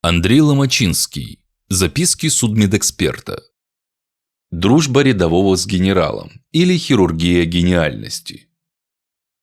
Андрей Ломачинский. Записки судмедэксперта. Дружба рядового с генералом или хирургия гениальности.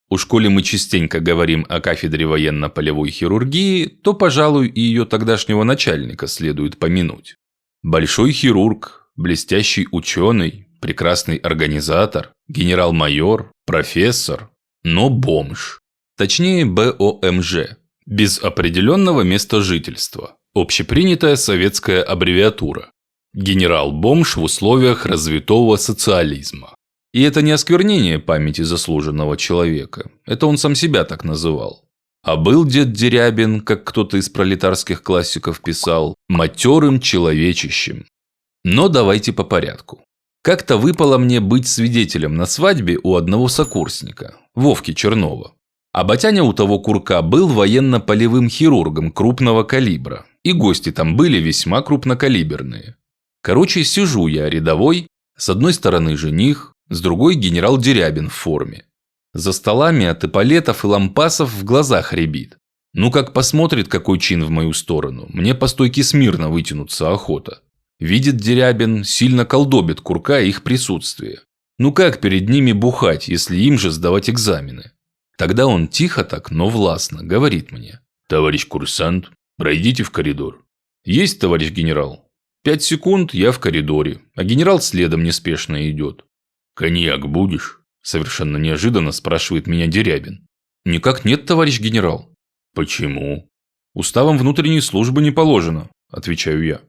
Уж коли мы частенько говорим о кафедре военно-полевой хирургии, то, пожалуй, и ее тогдашнего начальника следует помянуть. Большой хирург, блестящий ученый, прекрасный организатор, генерал-майор, профессор, но бомж. Точнее, БОМЖ, без определенного места жительства. Общепринятая советская аббревиатура. Генерал-бомж в условиях развитого социализма. И это не осквернение памяти заслуженного человека. Это он сам себя так называл. А был дед Дерябин, как кто-то из пролетарских классиков писал, матерым человечищем. Но давайте по порядку. Как-то выпало мне быть свидетелем на свадьбе у одного сокурсника, Вовки Чернова. А батяня у того курка был военно-полевым хирургом крупного калибра. И гости там были весьма крупнокалиберные. Короче, сижу я рядовой, с одной стороны жених, с другой генерал Дерябин в форме. За столами от эполетов и лампасов в глазах рябит. Ну как посмотрит какой чин в мою сторону, мне по стойке смирно вытянуться охота. Видит Дерябин, сильно колдобит курка и их присутствие. Ну как перед ними бухать, если им же сдавать экзамены? Тогда он тихо так, но властно говорит мне: «Товарищ курсант, пройдите в коридор». «Есть, товарищ генерал». 5 секунд, я в коридоре, а генерал следом неспешно идет. «Коньяк будешь?» – совершенно неожиданно спрашивает меня Дерябин. «Никак нет, товарищ генерал». «Почему?» «Уставом внутренней службы не положено», – отвечаю я.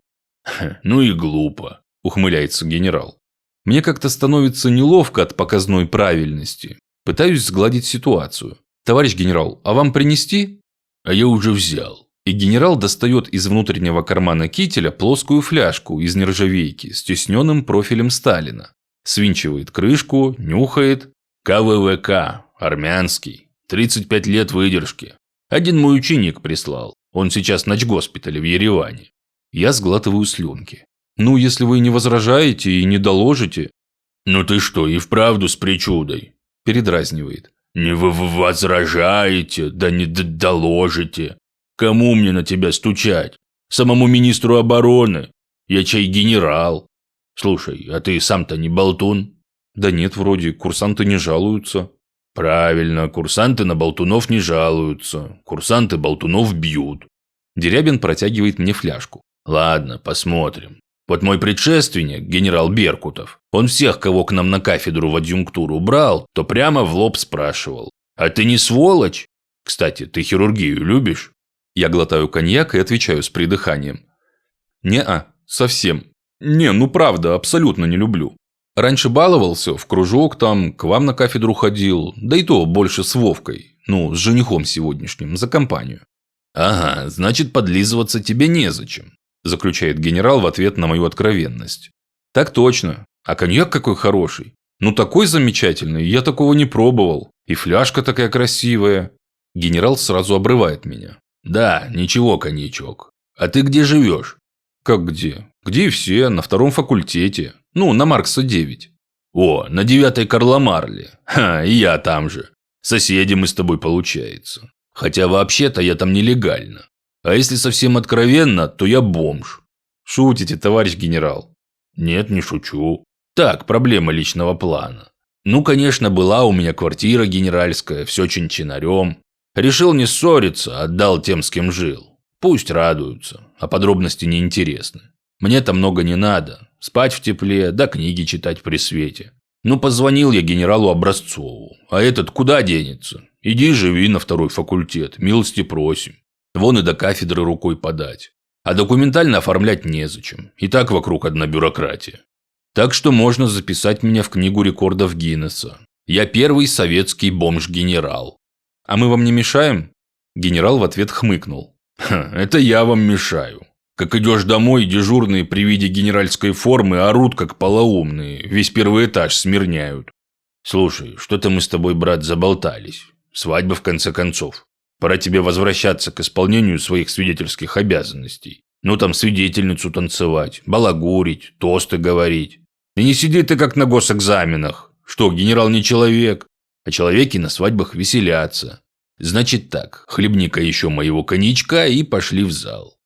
«Ну и глупо», – ухмыляется генерал. Мне как-то становится неловко от показной правильности. Пытаюсь сгладить ситуацию. «Товарищ генерал, а вам принести?» «А я уже взял». И генерал достает из внутреннего кармана кителя плоскую фляжку из нержавейки с тисненным профилем Сталина. Свинчивает крышку, нюхает. КВВК, армянский, 35 лет выдержки. Один мой ученик прислал. Он сейчас в начгоспитале в Ереване. Я сглатываю слюнки. «Ну, если вы не возражаете и не доложите...» «Ну ты что, и вправду с причудой?» Передразнивает. «Не вы возражаете, да не доложите. Кому мне на тебя стучать? Самому министру обороны? Я чай генерал. Слушай, а ты сам-то не болтун?» «Да нет, вроде, курсанты не жалуются». «Правильно, курсанты на болтунов не жалуются. Курсанты болтунов бьют». Дерябин протягивает мне фляжку. «Ладно, посмотрим. Вот мой предшественник, генерал Беркутов, он всех, кого к нам на кафедру в адъюнктуру брал, то прямо в лоб спрашивал: «А ты не сволочь? Кстати, ты хирургию любишь?» Я глотаю коньяк и отвечаю с придыханием: «Не-а, совсем. Не, ну правда, абсолютно не люблю. Раньше баловался, в кружок там, к вам на кафедру ходил, да и то больше с Вовкой, ну, с женихом сегодняшним, за компанию». «Ага, значит, подлизываться тебе незачем», заключает генерал в ответ на мою откровенность. «Так точно. А коньяк какой хороший. Ну такой замечательный, я такого не пробовал. И фляжка такая красивая». Генерал сразу обрывает меня. «Да, ничего, коньячок. А ты где живешь?» «Как где? Где и все, на 2-м факультете. Ну, на Маркса 9. «О, на 9-й Карла Марли. Ха, и я там же. Соседи мы с тобой, получается. Хотя вообще-то я там нелегально. А если совсем откровенно, то я бомж». «Шутите, товарищ генерал?» «Нет, не шучу. Так, проблема личного плана. Ну, конечно, была у меня квартира генеральская, все чин-чинарем. Решил не ссориться, отдал тем, с кем жил. Пусть радуются, а подробности не интересны. Мне-то много не надо. Спать в тепле, да книги читать при свете. Ну, позвонил я генералу Образцову. А этот куда денется? Иди живи на 2-й факультет, милости просим. Вон и до кафедры рукой подать. А документально оформлять незачем. И так вокруг одна бюрократия. Так что можно записать меня в книгу рекордов Гиннесса. Я первый советский бомж-генерал». «А мы вам не мешаем?» Генерал в ответ хмыкнул. «Это я вам мешаю. Как идешь домой, дежурные при виде генеральской формы орут, как полоумные. Весь 1-й этаж смирняют. Слушай, что-то мы с тобой, брат, заболтались. Свадьба в конце концов. Пора тебе возвращаться к исполнению своих свидетельских обязанностей. Ну там свидетельницу танцевать, балагурить, тосты говорить. И не сиди ты как на госэкзаменах. Что, генерал не человек? А человеки на свадьбах веселятся. Значит так, хлебни-ка еще моего коньячка и пошли в зал».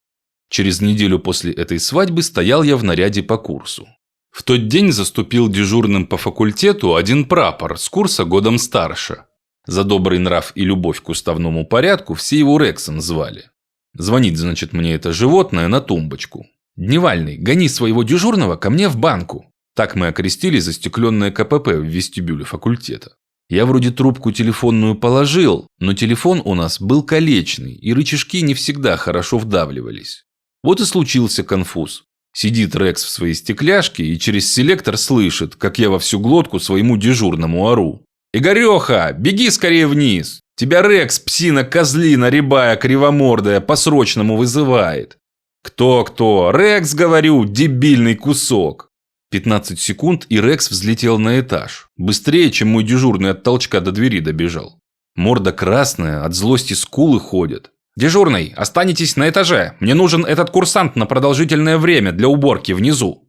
Через неделю после этой свадьбы стоял я в наряде по курсу. В тот день заступил дежурным по факультету один прапор с курса годом старше. За добрый нрав и любовь к уставному порядку все его Рексом звали. Звонит, значит, мне это животное на тумбочку. «Дневальный, гони своего дежурного ко мне в банку». Так мы окрестили застекленное КПП в вестибюле факультета. Я вроде трубку телефонную положил, но телефон у нас был колечный, и рычажки не всегда хорошо вдавливались. Вот и случился конфуз. Сидит Рекс в своей стекляшке и через селектор слышит, как я во всю глотку своему дежурному ору. «Игореха, беги скорее вниз! Тебя Рекс, псина, козлина, рябая, кривомордая, по-срочному вызывает!» «Кто-кто? Рекс, говорю, дебильный кусок!» 15 секунд, и Рекс взлетел на этаж. Быстрее, чем мой дежурный от толчка до двери добежал. Морда красная, от злости скулы ходят. «Дежурный, останетесь на этаже. Мне нужен этот курсант на продолжительное время для уборки внизу».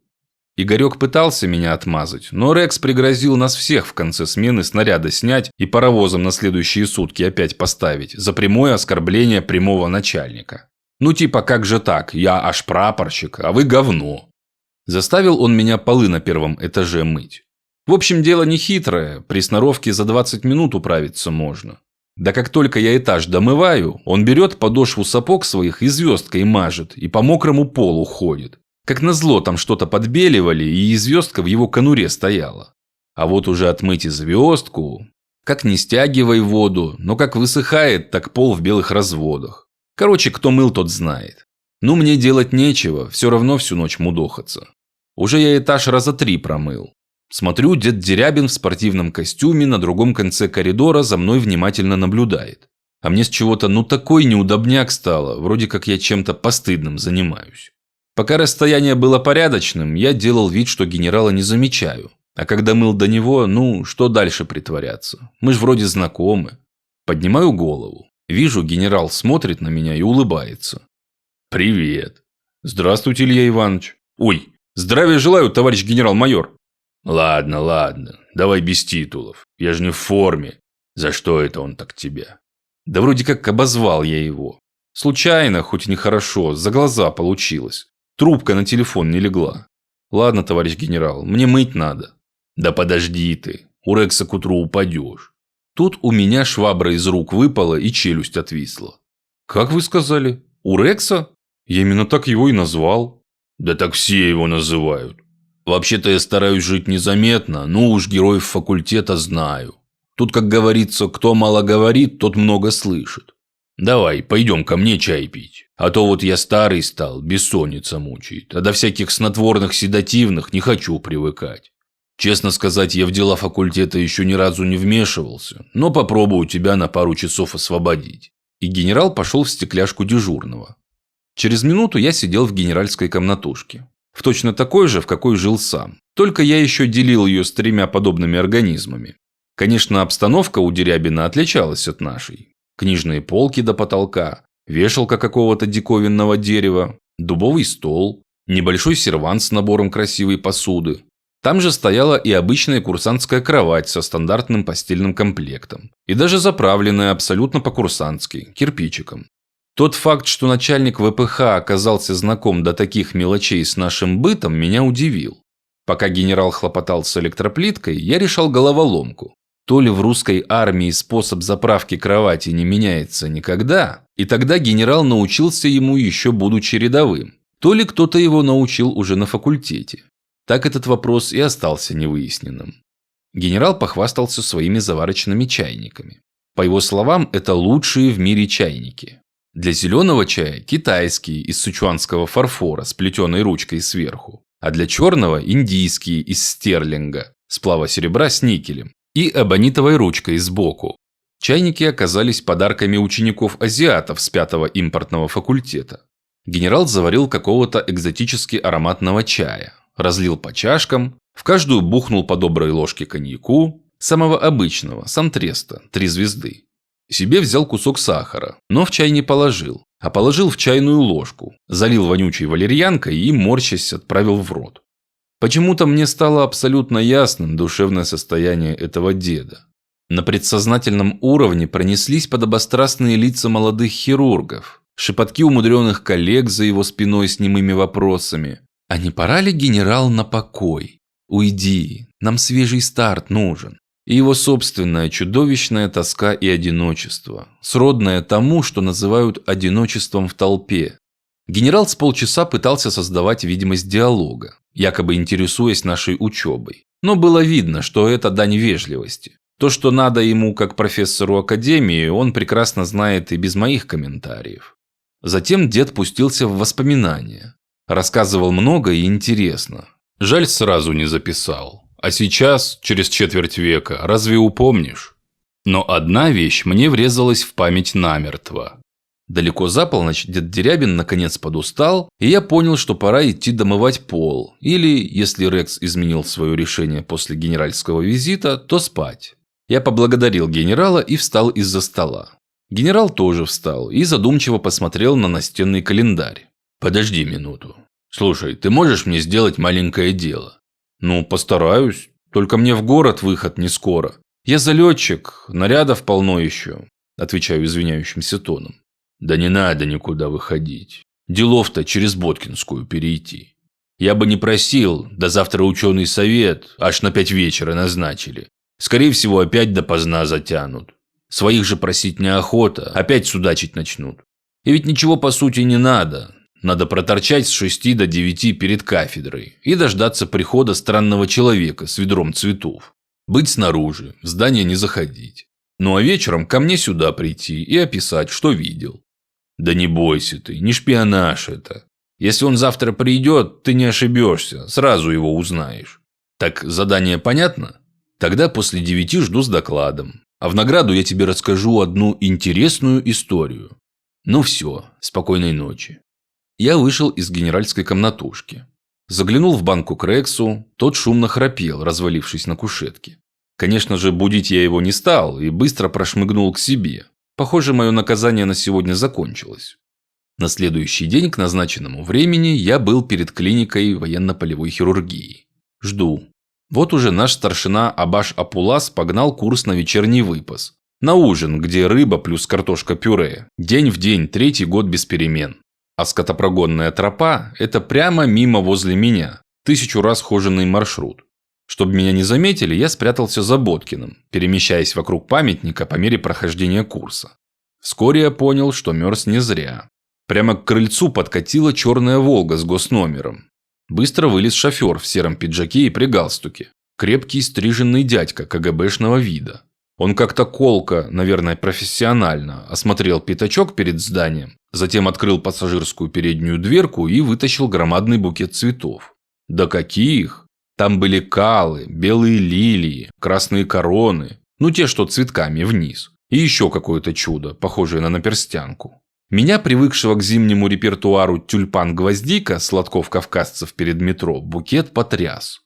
Игорек пытался меня отмазать, но Рекс пригрозил нас всех в конце смены снаряда снять и паровозом на следующие сутки опять поставить за прямое оскорбление прямого начальника. Ну типа как же так, я аж прапорщик, а вы говно. Заставил он меня полы на первом этаже мыть. В общем, дело не хитрое, при сноровке за 20 минут управиться можно. Да как только я этаж домываю, он берет подошву сапог своих и звездкой мажет, и по мокрому полу ходит. Как назло там что-то подбеливали, и звездка в его конуре стояла. А вот уже отмыть и звездку, как не стягивай воду, но как высыхает, так пол в белых разводах. Короче, кто мыл, тот знает. Ну, мне делать нечего, все равно всю ночь мудохаться. Уже я этаж раза 3 промыл. Смотрю, дед Дерябин в спортивном костюме на другом конце коридора за мной внимательно наблюдает. А мне с чего-то такой неудобняк стало, вроде как я чем-то постыдным занимаюсь. Пока расстояние было порядочным, я делал вид, что генерала не замечаю. А когда мыл до него, что дальше притворяться? Мы ж вроде знакомы. Поднимаю голову. Вижу, генерал смотрит на меня и улыбается. «Привет». «Здравствуйте, Илья Иванович». «Ой, здравия желаю, товарищ генерал-майор». «Ладно, давай без титулов. Я же не в форме. За что это он так тебя?» «Да вроде как обозвал я его. Случайно, хоть и нехорошо, за глаза получилось. Трубка на телефон не легла. Ладно, товарищ генерал, мне мыть надо». «Да подожди ты, у Рекса к утру упадешь». Тут у меня швабра из рук выпала и челюсть отвисла. «Как вы сказали? У Рекса? Я именно так его и назвал». «Да так все его называют. Вообще-то я стараюсь жить незаметно, но уж героев факультета знаю. Тут, как говорится, кто мало говорит, тот много слышит. Давай, пойдем ко мне чай пить. А то вот я старый стал, бессонница мучает, а до всяких снотворных седативных не хочу привыкать. Честно сказать, я в дела факультета еще ни разу не вмешивался, но попробую тебя на пару часов освободить». И генерал пошел в стекляшку дежурного. Через минуту я сидел в генеральской комнатушке. В точно такой же, в какой жил сам. Только я еще делил ее с 3 подобными организмами. Конечно, обстановка у Дерябина отличалась от нашей. Книжные полки до потолка, вешалка какого-то диковинного дерева, дубовый стол, небольшой сервант с набором красивой посуды. Там же стояла и обычная курсантская кровать со стандартным постельным комплектом. И даже заправленная абсолютно по-курсантски, кирпичиком. Тот факт, что начальник ВПХ оказался знаком до таких мелочей с нашим бытом, меня удивил. Пока генерал хлопотал с электроплиткой, я решал головоломку. То ли в русской армии способ заправки кровати не меняется никогда, и тогда генерал научился ему еще будучи рядовым, то ли кто-то его научил уже на факультете. Так этот вопрос и остался невыясненным. Генерал похвастался своими заварочными чайниками. По его словам, это лучшие в мире чайники. Для зеленого чая китайские из сычуанского фарфора с плетеной ручкой сверху, а для черного индийские из стерлинга, сплава серебра с никелем и эбонитовой ручкой сбоку. Чайники оказались подарками учеников-азиатов с 5-го импортного факультета. Генерал заварил какого-то экзотически ароматного чая, разлил по чашкам, в каждую бухнул по доброй ложке коньяку, самого обычного, Сантреста, 3 звезды. Себе взял кусок сахара, но в чай не положил, а положил в чайную ложку, залил вонючей валерьянкой и, морщась, отправил в рот. Почему-то мне стало абсолютно ясным душевное состояние этого деда. На предсознательном уровне пронеслись подобострастные лица молодых хирургов, шепотки умудренных коллег за его спиной с немыми вопросами. А не пора ли, генерал, на покой? Уйди, нам свежий старт нужен. И его собственная чудовищная тоска и одиночество, сродное тому, что называют одиночеством в толпе. Генерал с полчаса пытался создавать видимость диалога, якобы интересуясь нашей учебой. Но было видно, что это дань вежливости. То, что надо ему как профессору академии, он прекрасно знает и без моих комментариев. Затем дед пустился в воспоминания. Рассказывал много и интересно. Жаль, сразу не записал. А сейчас, через четверть века, разве упомнишь? Но одна вещь мне врезалась в память намертво. Далеко за полночь дед Дерябин наконец подустал, и я понял, что пора идти домывать пол. Или, если Рекс изменил свое решение после генеральского визита, то спать. Я поблагодарил генерала и встал из-за стола. Генерал тоже встал и задумчиво посмотрел на настенный календарь. «Подожди минуту. Слушай, ты можешь мне сделать маленькое дело?» «Ну, постараюсь. Только мне в город выход не скоро. Я залетчик, нарядов полно еще», – отвечаю извиняющимся тоном. «Да не надо никуда выходить. Делов-то через Боткинскую перейти. Я бы не просил, до завтра ученый совет, аж на 5 вечера назначили. Скорее всего, опять допоздна затянут. Своих же просить неохота, опять судачить начнут. И ведь ничего по сути не надо. Надо проторчать с 6 до 9 перед кафедрой и дождаться прихода странного человека с ведром цветов. Быть снаружи, в здание не заходить. Ну а вечером ко мне сюда прийти и описать, что видел. Да не бойся ты, не шпионаж это. Если он завтра придет, ты не ошибешься, сразу его узнаешь. Так задание понятно? Тогда после 9 жду с докладом. А в награду я тебе расскажу одну интересную историю. Ну все, спокойной ночи». Я вышел из генеральской комнатушки. Заглянул в банку к Рексу, тот шумно храпел, развалившись на кушетке. Конечно же, будить я его не стал и быстро прошмыгнул к себе. Похоже, мое наказание на сегодня закончилось. На следующий день к назначенному времени я был перед клиникой военно-полевой хирургии. Жду. Вот уже наш старшина Абаш Апулас погнал курс на вечерний выпас. На ужин, где рыба плюс картошка-пюре. День в день, 3-й год без перемен. А скотопрогонная тропа – это прямо мимо возле меня. 1000 раз хоженный маршрут. Чтобы меня не заметили, я спрятался за Боткиным, перемещаясь вокруг памятника по мере прохождения курса. Вскоре я понял, что мерз не зря. Прямо к крыльцу подкатила черная «Волга» с госномером. Быстро вылез шофер в сером пиджаке и при галстуке. Крепкий стриженный дядька КГБшного вида. Он как-то колко, наверное, профессионально, осмотрел пятачок перед зданием, затем открыл пассажирскую переднюю дверку и вытащил громадный букет цветов. Да каких! Там были калы, белые лилии, красные короны, ну те, что цветками вниз. И еще какое-то чудо, похожее на наперстянку. Меня, привыкшего к зимнему репертуару тюльпан-гвоздика, сладков-кавказцев перед метро, букет потряс.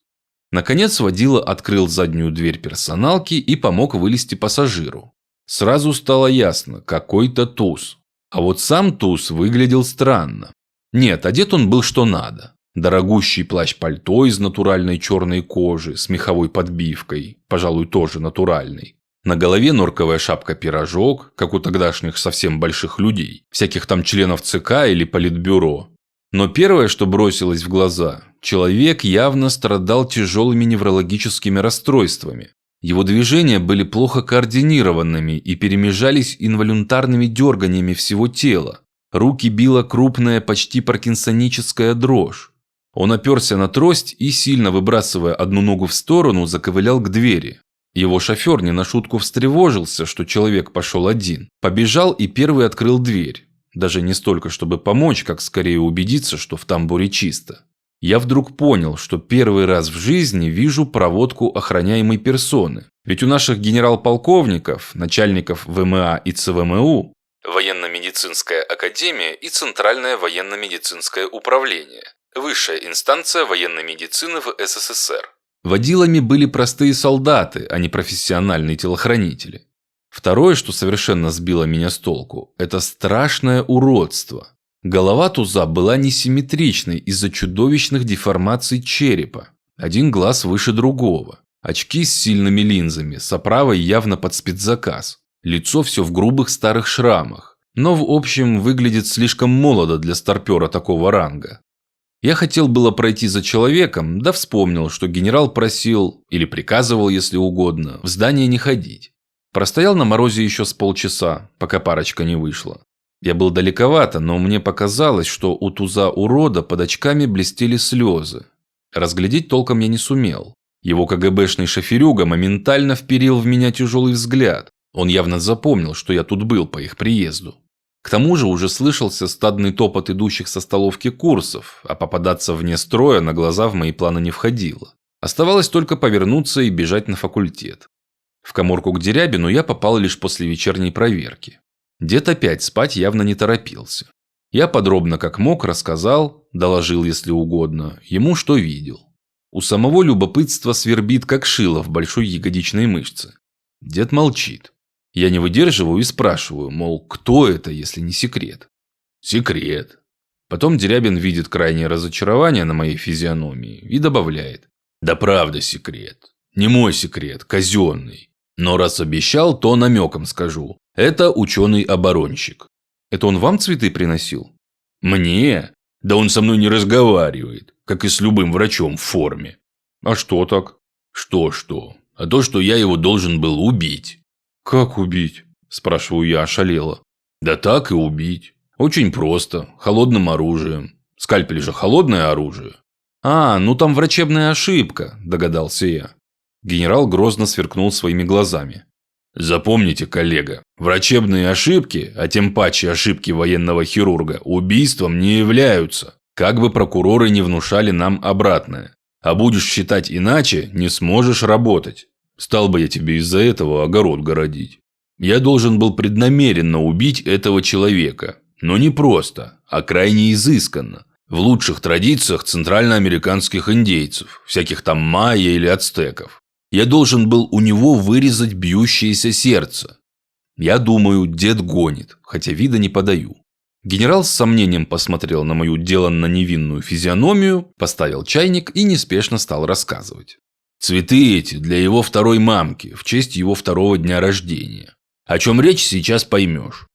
Наконец водила открыл заднюю дверь персоналки и помог вылезти пассажиру. Сразу стало ясно, какой-то туз. А вот сам туз выглядел странно. Нет, одет он был что надо. Дорогущий плащ-пальто из натуральной черной кожи с меховой подбивкой, пожалуй, тоже натуральной. На голове норковая шапка-пирожок, как у тогдашних совсем больших людей, всяких там членов ЦК или политбюро. Но первое, что бросилось в глаза, человек явно страдал тяжелыми неврологическими расстройствами. Его движения были плохо координированными и перемежались инволюнтарными дерганиями всего тела. Руки била крупная, почти паркинсоническая дрожь. Он оперся на трость и, сильно выбрасывая одну ногу в сторону, заковылял к двери. Его шофер не на шутку встревожился, что человек пошел один. Побежал и первый открыл дверь. Даже не столько, чтобы помочь, как скорее убедиться, что в тамбуре чисто. Я вдруг понял, что первый раз в жизни вижу проводку охраняемой персоны. Ведь у наших генерал-полковников, начальников ВМА и ЦВМУ, Военно-медицинская академия и Центральное военно-медицинское управление, высшая инстанция военной медицины в СССР. Водилами были простые солдаты, а не профессиональные телохранители. Второе, что совершенно сбило меня с толку, это страшное уродство. Голова туза была несимметричной из-за чудовищных деформаций черепа. Один глаз выше другого. Очки с сильными линзами, с оправой явно под спецзаказ. Лицо все в грубых старых шрамах. но в общем выглядит слишком молодо для старпера такого ранга. Я хотел было пройти за человеком, да вспомнил, что генерал просил, или приказывал, если угодно, в здание не ходить. Простоял на морозе еще с полчаса, пока парочка не вышла. Я был далековато, но мне показалось, что у туза урода под очками блестели слезы. Разглядеть толком я не сумел. Его КГБшный шоферюга моментально вперил в меня тяжелый взгляд. Он явно запомнил, что я тут был по их приезду. К тому же уже слышался стадный топот идущих со столовки курсов, а попадаться вне строя на глаза в мои планы не входило. Оставалось только повернуться и бежать на факультет. В каморку к Дерябину я попал лишь после вечерней проверки. Дед опять спать явно не торопился. Я подробно как мог рассказал, доложил, если угодно, ему что видел. У самого любопытства свербит, как шило в большой ягодичной мышце. Дед молчит. Я не выдерживаю и спрашиваю, мол, кто это, если не секрет? Секрет. Потом Дерябин видит крайнее разочарование на моей физиономии и добавляет. Да правда секрет. Не мой секрет, казенный. Но раз обещал, то намеком скажу. Это ученый-оборонщик. Это он вам цветы приносил? Мне? Да он со мной не разговаривает, как и с любым врачом в форме. А что так? Что? А то, что я его должен был убить. Как убить? Спрашиваю я ошалело. Да так и убить. Очень просто. Холодным оружием. Скальпель же холодное оружие. А, ну там врачебная ошибка, догадался я. Генерал грозно сверкнул своими глазами. Запомните, коллега, врачебные ошибки, а тем паче ошибки военного хирурга, убийством не являются. Как бы прокуроры не внушали нам обратное. А будешь считать иначе, не сможешь работать. Стал бы я тебе из-за этого огород городить. Я должен был преднамеренно убить этого человека. Но не просто, а крайне изысканно. В лучших традициях центральноамериканских индейцев, всяких там майя или ацтеков. Я должен был у него вырезать бьющееся сердце. Я думаю, дед гонит, хотя вида не подаю. Генерал с сомнением посмотрел на мою деланно невинную физиономию, поставил чайник и неспешно стал рассказывать. Цветы эти для его второй мамки, в честь его второго дня рождения. О чем речь, сейчас поймешь.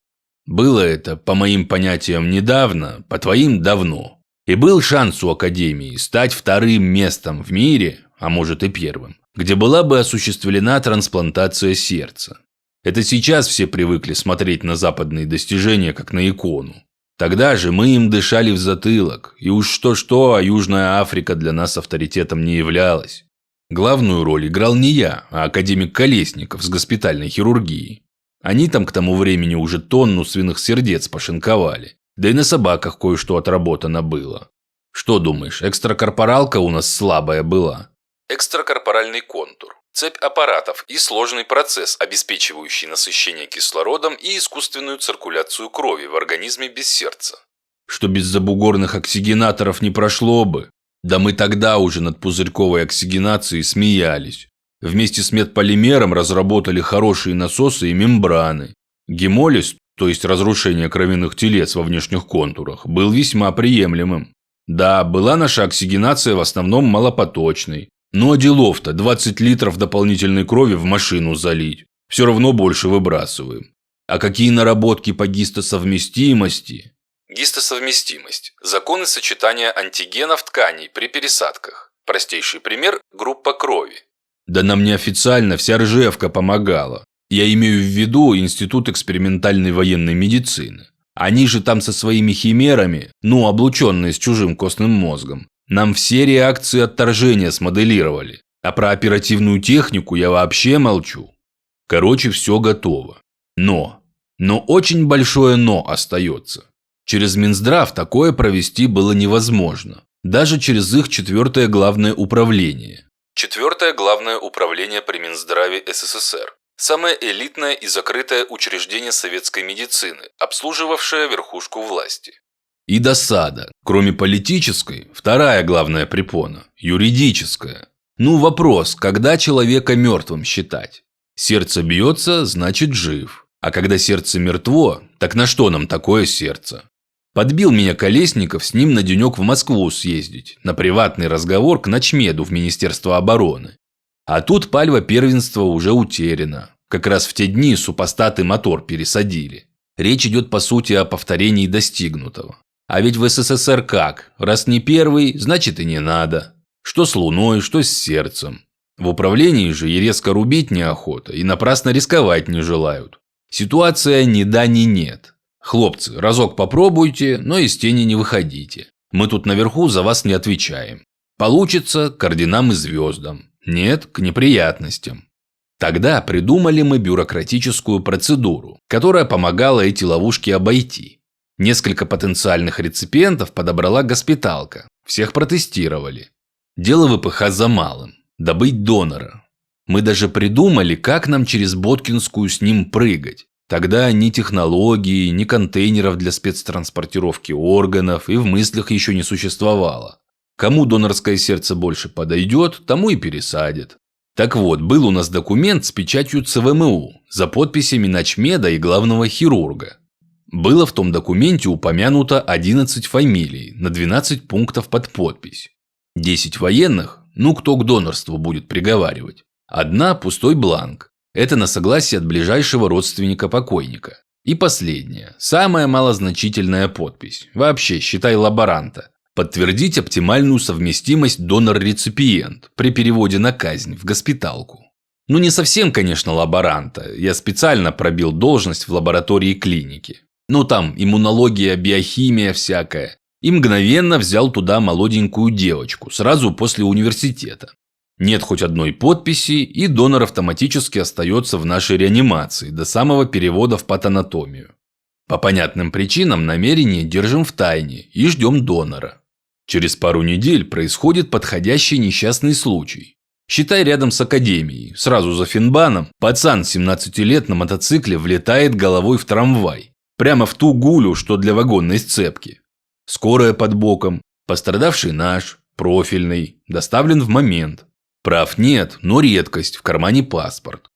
Было это, по моим понятиям, недавно, по твоим давно. И был шанс у Академии стать вторым местом в мире, а может и первым, где была бы осуществлена трансплантация сердца. Это сейчас все привыкли смотреть на западные достижения как на икону. Тогда же мы им дышали в затылок, и уж что-что, а Южная Африка для нас авторитетом не являлась. Главную роль играл не я, а академик Колесников с госпитальной хирургии. Они там к тому времени уже тонну свиных сердец пошинковали, да и на собаках кое-что отработано было. Что думаешь, экстракорпоралка у нас слабая была? Экстракорпоральный контур. Цепь аппаратов и сложный процесс, обеспечивающий насыщение кислородом и искусственную циркуляцию крови в организме без сердца. Что без забугорных оксигенаторов не прошло бы. Да мы тогда уже над пузырьковой оксигенацией смеялись. Вместе с медполимером разработали хорошие насосы и мембраны. Гемолиз, то есть разрушение кровяных телец во внешних контурах, был весьма приемлемым. Да, была наша оксигенация в основном малопоточной. Ну а делов-то 20 литров дополнительной крови в машину залить. Все равно больше выбрасываем. А какие наработки по гистосовместимости? Гистосовместимость – законы сочетания антигенов тканей при пересадках. Простейший пример – группа крови. Да нам неофициально вся Ржевка помогала. Я имею в виду Институт экспериментальной военной медицины. Они же там со своими химерами, облученные с чужим костным мозгом, нам все реакции отторжения смоделировали. А про оперативную технику я вообще молчу. Короче, все готово. Но очень большое «но» остается. Через Минздрав такое провести было невозможно. Даже через их 4-е главное управление. 4-е главное управление при Минздраве СССР. Самое элитное и закрытое учреждение советской медицины, обслуживавшее верхушку власти. И досада. Кроме политической, 2-я главная препона – юридическая. Вопрос, когда человека мертвым считать? Сердце бьется, значит жив. А когда сердце мертво, так на что нам такое сердце? Подбил меня Колесников с ним на денек в Москву съездить, на приватный разговор к начмеду в Министерство обороны. А тут пальва первенства уже утеряна. Как раз в те дни супостаты мотор пересадили. Речь идет по сути о повторении достигнутого. А ведь в СССР как? Раз не первый, значит и не надо. Что с Луной, что с сердцем. В управлении же и резко рубить неохота, и напрасно рисковать не желают. Ситуация ни да, ни нет. Хлопцы, разок попробуйте, но из тени не выходите. Мы тут наверху за вас не отвечаем. Получится к орденам и звездам. Нет, к неприятностям. Тогда придумали мы бюрократическую процедуру, которая помогала эти ловушки обойти. Несколько потенциальных реципиентов подобрала госпиталка. Всех протестировали. Дело ВПХ за малым – добыть донора. Мы даже придумали, как нам через Боткинскую с ним прыгать. Тогда ни технологий, ни контейнеров для спецтранспортировки органов и в мыслях еще не существовало. Кому донорское сердце больше подойдет, тому и пересадят. Так вот, был у нас документ с печатью ЦВМУ за подписями начмеда и главного хирурга. Было в том документе упомянуто 11 фамилий на 12 пунктов под подпись. 10 военных, ну кто к донорству будет приговаривать. Одна пустой бланк. Это на согласие от ближайшего родственника покойника. И последняя, самая малозначительная подпись. Вообще, считай лаборанта. Подтвердить оптимальную совместимость донор-реципиент при переводе на казнь в госпиталку. Ну не совсем, конечно, лаборанта. Я специально пробил должность в лаборатории клиники. Ну там иммунология, биохимия всякая. И мгновенно взял туда молоденькую девочку, сразу после университета. Нет хоть одной подписи, и донор автоматически остается в нашей реанимации до самого перевода в патанатомию. По понятным причинам намерение держим в тайне и ждем донора. Через пару недель происходит подходящий несчастный случай. Считай, рядом с академией, сразу за Финбаном, пацан 17 лет на мотоцикле влетает головой в трамвай. Прямо в ту гулю, что для вагонной сцепки. Скорая под боком, пострадавший наш, профильный, доставлен в момент. Прав нет, но редкость, в кармане паспорт.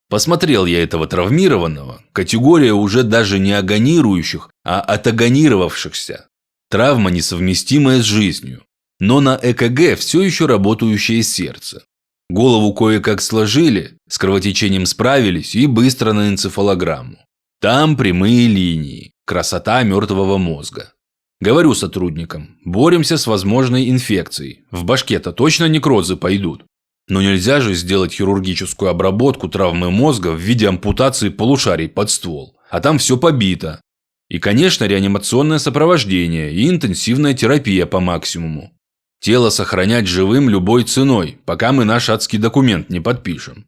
Посмотрел я этого травмированного, категория уже даже не агонирующих, а отагонировавшихся. Травма несовместимая с жизнью, но на ЭКГ все еще работающее сердце. Голову кое-как сложили, с кровотечением справились и быстро на энцефалограмму. Там прямые линии, красота мертвого мозга. Говорю сотрудникам, боремся с возможной инфекцией, в башке-то точно некрозы пойдут. Но нельзя же сделать хирургическую обработку травмы мозга в виде ампутации полушарий под ствол, а там все побито. И, конечно, реанимационное сопровождение и интенсивная терапия по максимуму. Тело сохранять живым любой ценой, пока мы наш адский документ не подпишем.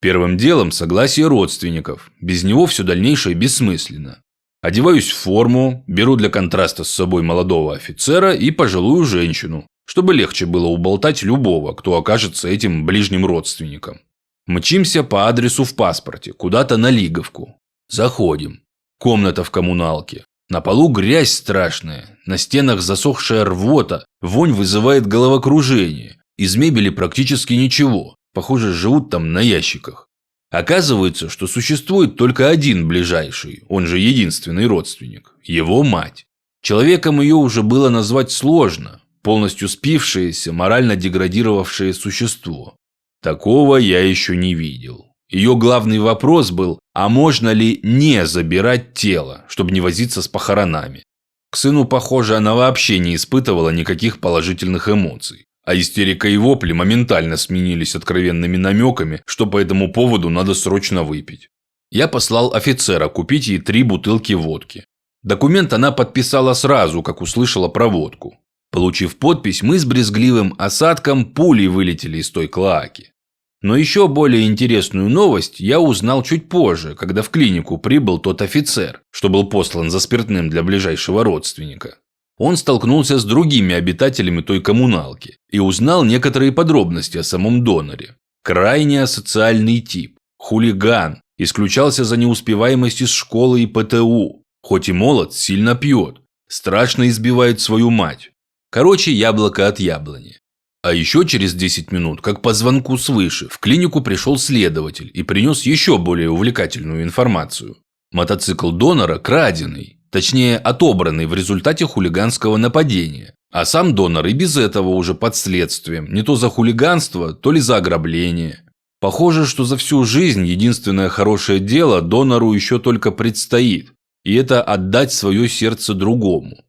Первым делом согласие родственников, без него все дальнейшее бессмысленно. Одеваюсь в форму, беру для контраста с собой молодого офицера и пожилую женщину, чтобы легче было уболтать любого, кто окажется этим ближним родственником. Мчимся по адресу в паспорте, куда-то на Лиговку. Заходим. Комната в коммуналке. На полу грязь страшная, на стенах засохшая рвота, вонь вызывает головокружение. Из мебели практически ничего. Похоже, живут там на ящиках. Оказывается, что существует только один ближайший, он же единственный родственник – его мать. Человеком ее уже было назвать сложно, полностью спившееся, морально деградировавшее существо. Такого я еще не видел. Ее главный вопрос был, а можно ли не забирать тело, чтобы не возиться с похоронами. К сыну, похоже, она вообще не испытывала никаких положительных эмоций. А истерика и вопли моментально сменились откровенными намеками, что по этому поводу надо срочно выпить. Я послал офицера купить ей 3 бутылки водки. Документ она подписала сразу, как услышала про водку. Получив подпись, мы с брезгливым осадком пулей вылетели из той клоаки. Но еще более интересную новость я узнал чуть позже, когда в клинику прибыл тот офицер, что был послан за спиртным для ближайшего родственника. Он столкнулся с другими обитателями той коммуналки и узнал некоторые подробности о самом доноре. Крайне асоциальный тип, хулиган, исключался за неуспеваемость из школы и ПТУ. Хоть и молод, сильно пьет, страшно избивает свою мать. Короче, яблоко от яблони. А еще через 10 минут, как по звонку свыше, в клинику пришел следователь и принес еще более увлекательную информацию. Мотоцикл донора краденый. Точнее, отобранный в результате хулиганского нападения. А сам донор и без этого уже под следствием. Не то за хулиганство, то ли за ограбление. Похоже, что за всю жизнь единственное хорошее дело донору еще только предстоит. И это отдать свое сердце другому.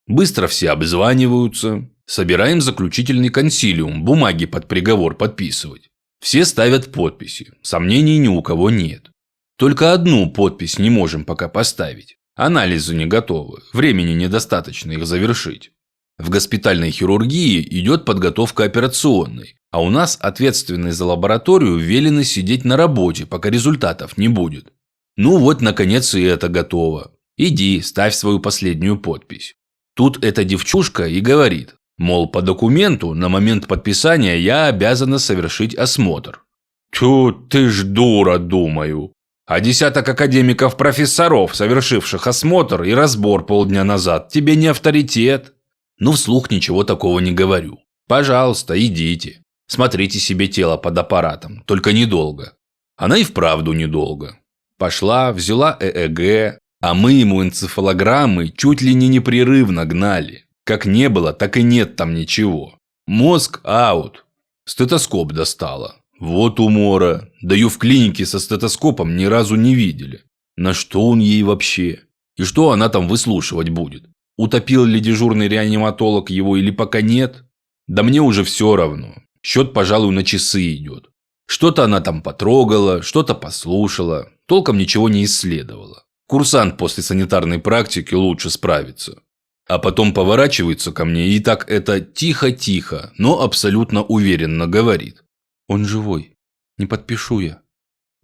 Быстро все обзваниваются. Собираем заключительный консилиум, бумаги под приговор подписывать. Все ставят подписи. Сомнений ни у кого нет. Только одну подпись не можем пока поставить. Анализы не готовы. Времени недостаточно их завершить. В госпитальной хирургии идет подготовка операционной. А у нас ответственные за лабораторию велено сидеть на работе, пока результатов не будет. Ну вот, наконец, и это готово. Иди, ставь свою последнюю подпись. Тут эта девчушка и говорит, мол, по документу на момент подписания я обязана совершить осмотр. Тьфу, ты ж дура, думаю. А десяток академиков-профессоров, совершивших осмотр и разбор полдня назад, тебе не авторитет? Ну, вслух ничего такого не говорю. Пожалуйста, идите. Смотрите себе тело под аппаратом, только недолго. Она и вправду недолго. Пошла, взяла ЭЭГ, а мы ему энцефалограммы чуть ли не непрерывно гнали. Как не было, так и нет там ничего. Мозг аут. Стетоскоп достала. Вот умора. Да ее в клинике со стетоскопом ни разу не видели. На что он ей вообще? И что она там выслушивать будет? Утопил ли дежурный реаниматолог его или пока нет? Да мне уже все равно. Счет, пожалуй, на часы идет. Что-то она там потрогала, что-то послушала. Толком ничего не исследовала. Курсант после санитарной практики лучше справится. А потом поворачивается ко мне и так это тихо-тихо, но абсолютно уверенно говорит. Он живой. Не подпишу я.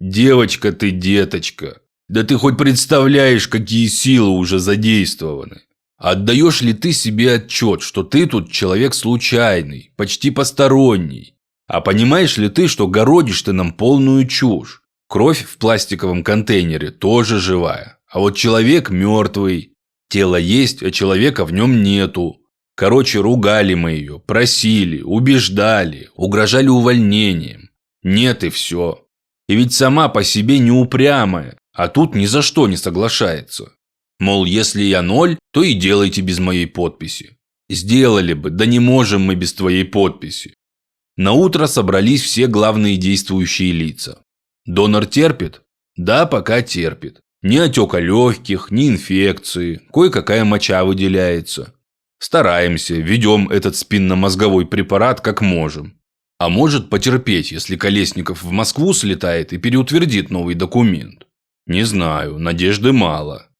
Девочка ты, деточка. Да ты хоть представляешь, какие силы уже задействованы. Отдаешь ли ты себе отчет, что ты тут человек случайный, почти посторонний? А понимаешь ли ты, что городишь ты нам полную чушь? Кровь в пластиковом контейнере тоже живая. А вот человек мертвый. Тело есть, а человека в нем нету. Короче, ругали мы ее, просили, убеждали, угрожали увольнением. Нет и все. И ведь сама по себе не упрямая, а тут ни за что не соглашается. Мол, если я ноль, то и делайте без моей подписи. Сделали бы, да не можем мы без твоей подписи. Наутро собрались все главные действующие лица. Донор терпит? Да, пока терпит. Ни отека легких, ни инфекции, кое-какая моча выделяется. Стараемся, ведем этот спинномозговой препарат как можем. А может потерпеть, если Колесников в Москву слетает и переутвердит новый документ. Не знаю, надежды мало.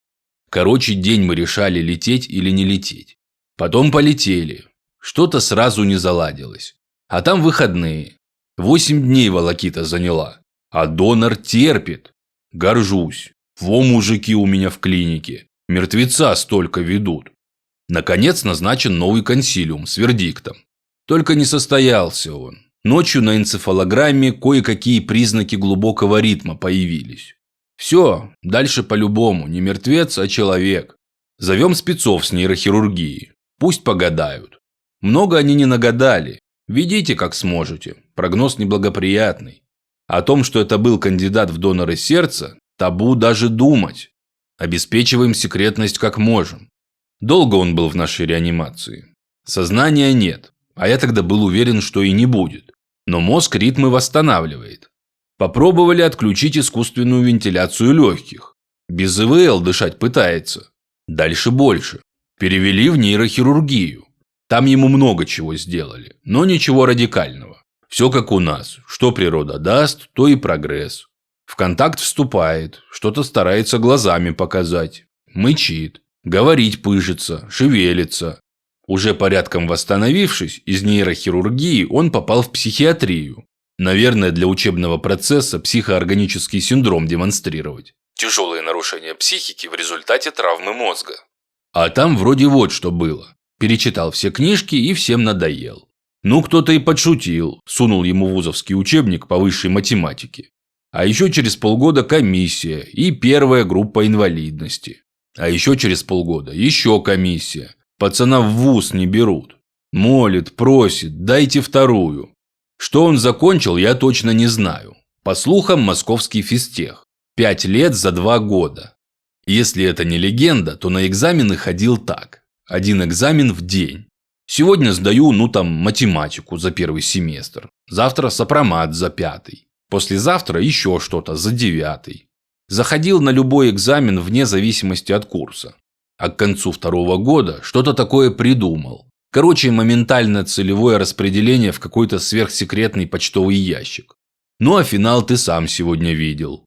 Короче, день мы решали, лететь или не лететь. Потом полетели. Что-то сразу не заладилось. А там выходные. 8 дней волокита заняла. А донор терпит. Горжусь. Во, мужики у меня в клинике. Мертвеца столько ведут. Наконец назначен новый консилиум с вердиктом. Только не состоялся он. Ночью на энцефалограмме кое-какие признаки глубокого ритма появились. Все, дальше по-любому, не мертвец, а человек. Зовем спецов с нейрохирургии. Пусть погадают. Много они не нагадали. Ведите как сможете. Прогноз неблагоприятный. О том, что это был кандидат в доноры сердца, табу даже думать. Обеспечиваем секретность как можем. Долго он был в нашей реанимации. Сознания нет, а я тогда был уверен, что и не будет. Но мозг ритмы восстанавливает. Попробовали отключить искусственную вентиляцию легких. Без ИВЛ дышать пытается. Дальше больше. Перевели в нейрохирургию. Там ему много чего сделали, но ничего радикального. Все как у нас. Что природа даст, то и прогресс. В контакт вступает, что-то старается глазами показать. Мычит, говорить пыжится, шевелится. Уже порядком восстановившись, из нейрохирургии он попал в психиатрию. Наверное, для учебного процесса психоорганический синдром демонстрировать. Тяжелые нарушения психики в результате травмы мозга. А там вроде вот что было. Перечитал все книжки и всем надоел. Ну, кто-то и подшутил, сунул ему вузовский учебник по высшей математике. А еще через полгода комиссия и первая группа инвалидности. А еще через полгода еще комиссия. Пацана в вуз не берут. Молит, просит, дайте вторую. Что он закончил, я точно не знаю. По слухам, московский физтех. 5 лет за 2 года. Если это не легенда, то на экзамены ходил так. 1 экзамен в день. Сегодня сдаю, математику за 1 семестр. Завтра сопромат за 5. Послезавтра еще что-то за 9. Заходил на любой экзамен вне зависимости от курса. А к концу 2-го года что-то такое придумал. Короче, моментальное целевое распределение в какой-то сверхсекретный почтовый ящик. Ну а финал ты сам сегодня видел.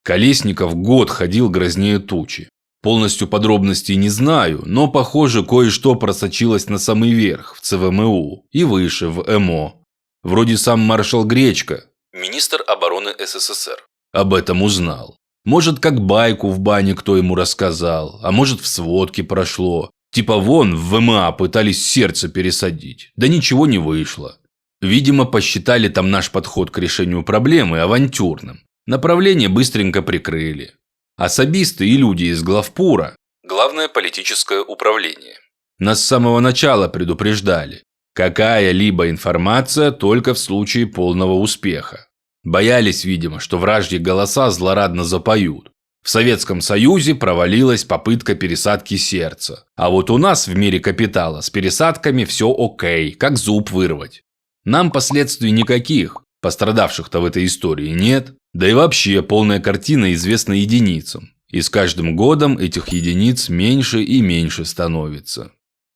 Колесников год ходил грознее тучи. Полностью подробностей не знаю, но, похоже, кое-что просочилось на самый верх, в ЦВМУ, и выше, в МО. Вроде сам маршал Гречко, министр обороны СССР, об этом узнал. Может, как байку в бане кто ему рассказал, а может, в сводке прошло. Типа вон в ВМА пытались сердце пересадить, да ничего не вышло. Видимо, посчитали там наш подход к решению проблемы авантюрным. Направление быстренько прикрыли. Особисты и люди из главпура, главное политическое управление, нас с самого начала предупреждали. Какая-либо информация только в случае полного успеха. Боялись, видимо, что вражьи голоса злорадно запоют. В Советском Союзе провалилась попытка пересадки сердца. А вот у нас в мире капитала с пересадками все окей, как зуб вырвать. Нам последствий никаких, пострадавших-то в этой истории нет. Да и вообще полная картина известна единицам. И с каждым годом этих единиц меньше и меньше становится.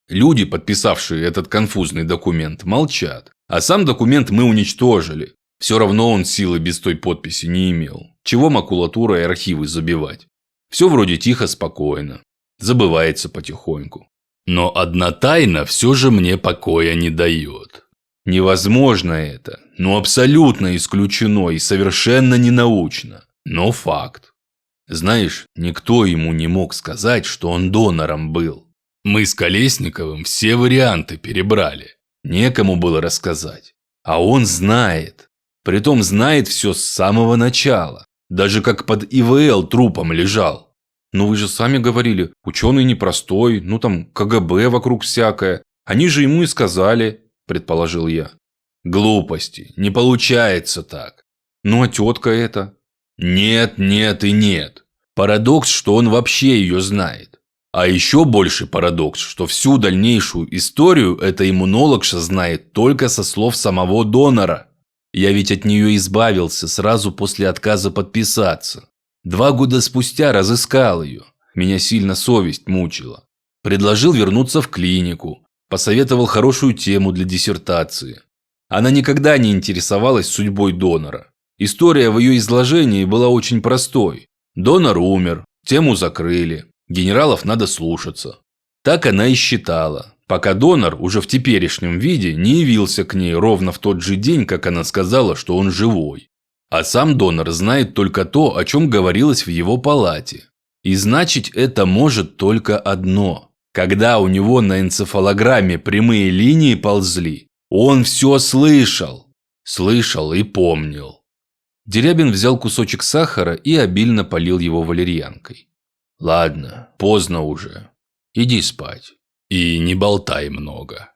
Люди, подписавшие этот конфузный документ, молчат. А сам документ мы уничтожили. Все равно он силы без той подписи не имел. Чего макулатура и архивы забивать? Все вроде тихо, спокойно. Забывается потихоньку. Но одна тайна все же мне покоя не дает. Невозможно это. Ну абсолютно исключено и совершенно ненаучно. Но факт. Знаешь, никто ему не мог сказать, что он донором был. Мы с Колесниковым все варианты перебрали. Некому было рассказать. А он знает. Притом знает все с самого начала. Даже как под ИВЛ трупом лежал. Ну вы же сами говорили, ученый непростой, ну там КГБ вокруг всякое. Они же ему и сказали, предположил я. Глупости, не получается так. Ну а тетка эта? Нет, нет и нет. Парадокс, что он вообще ее знает. А еще больше парадокс, что всю дальнейшую историю эта иммунологша знает только со слов самого донора. Я ведь от нее избавился сразу после отказа подписаться. 2 года спустя разыскал ее. Меня сильно совесть мучила. Предложил вернуться в клинику. Посоветовал хорошую тему для диссертации. Она никогда не интересовалась судьбой донора. История в ее изложении была очень простой. Донор умер, тему закрыли. Генералов надо слушаться. Так она и считала. Пока донор уже в теперешнем виде не явился к ней ровно в тот же день, как она сказала, что он живой. А сам донор знает только то, о чем говорилось в его палате. И значит, это может только одно. Когда у него на энцефалограмме прямые линии ползли, он все слышал. Слышал и помнил. Дерябин взял кусочек сахара и обильно полил его валерьянкой. Ладно, поздно уже. Иди спать. И не болтай много.